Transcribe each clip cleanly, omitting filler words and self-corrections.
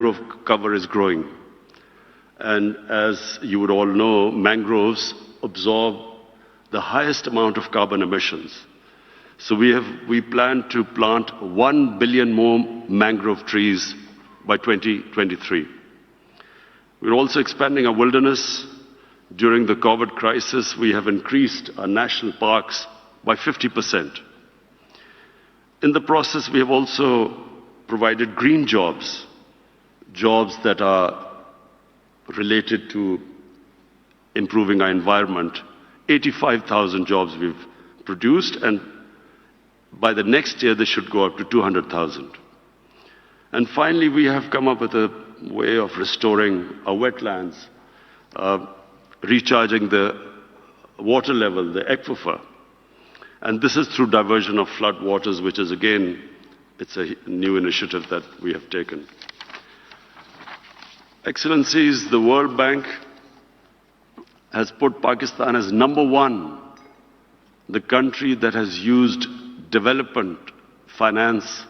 mangrove cover is growing. And as you would all know, mangroves absorb the highest amount of carbon emissions. So we plan to plant 1 billion more mangrove trees by 2023. We're also expanding our wilderness. During the COVID crisis, we have increased our national parks by 50%. In the process, we have also provided green jobs, jobs that are related to improving our environment. 85,000 jobs we've produced, and by the next year, they should go up to 200,000. And finally, we have come up with a way of restoring our wetlands, recharging the water level, the aquifer. And this is through diversion of flood waters, which is, again, it's a new initiative that we have taken. Excellencies, the World Bank has put Pakistan as #1, the country that has used development finance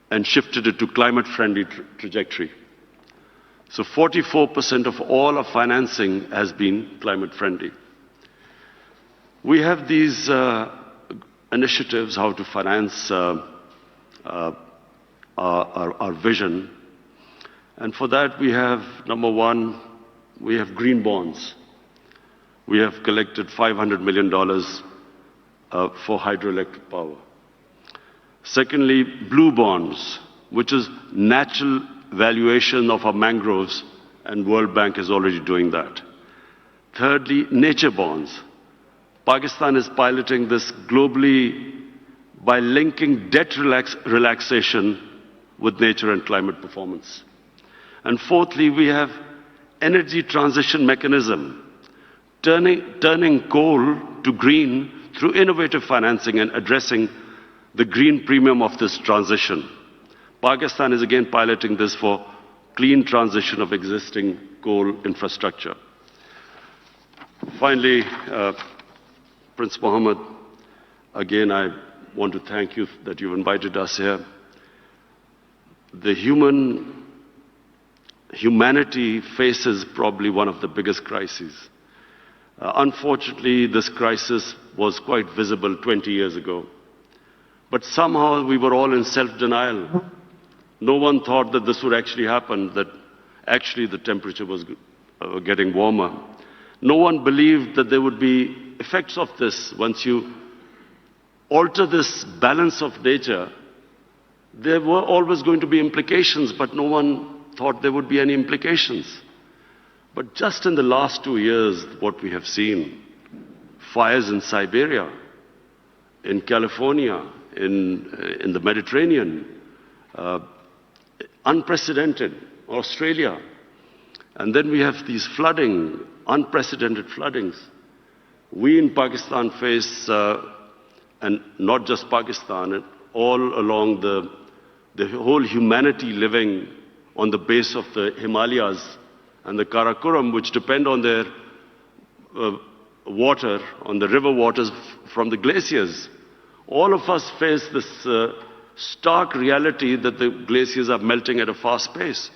and shifted it to climate-friendly trajectory. So 44% of all our financing has been climate-friendly. We have these initiatives how to finance our vision. And for that, we have, #1, we have green bonds. We have collected $500 million for hydroelectric power. Secondly, blue bonds, which is natural valuation of our mangroves, and World Bank is already doing that. Thirdly, nature bonds. Pakistan is piloting this globally by linking debt relaxation with nature and climate performance. And fourthly, we have energy transition mechanism, turning coal to green through innovative financing and addressing the green premium of this transition. Pakistan is again piloting this for clean transition of existing coal infrastructure. Finally, Prince Mohammed, again, I want to thank you that you've invited us here. The humanity faces probably one of the biggest crises. Unfortunately, this crisis was quite visible 20 years ago. But somehow we were all in self-denial. No one thought that this would actually happen, that actually the temperature was getting warmer. No one believed that there would be effects of this. Once you alter this balance of nature, there were always going to be implications, but no one thought there would be any implications. But just in the last 2 years, what we have seen, fires in Siberia, in California, in the Mediterranean, unprecedented, Australia. And then we have these flooding, unprecedented floodings. We in Pakistan face, and not just Pakistan, all along the whole humanity living on the base of the Himalayas and the Karakoram, which depend on their water, on the river waters from the glaciers. All of us face this stark reality that the glaciers are melting at a fast pace.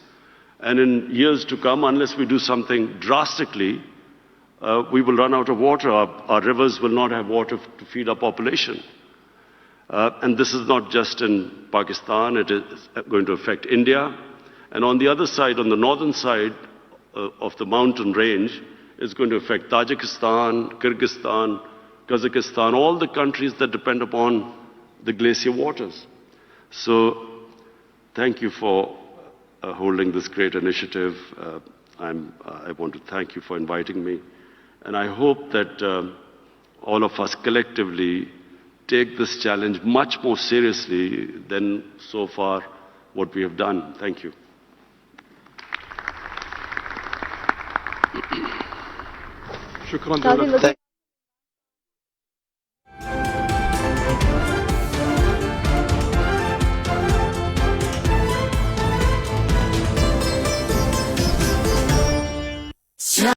And in years to come, unless we do something drastically, we will run out of water. Our rivers will not have water to feed our population. And this is not just in Pakistan, it is going to affect India. And on the other side, on the northern side of the mountain range, it's going to affect Tajikistan, Kyrgyzstan, Kazakhstan, all the countries that depend upon the glacier waters. So thank you for holding this great initiative. I want to thank you for inviting me. And I hope that all of us collectively take this challenge much more seriously than so far what we have done. Thank you. Shukran.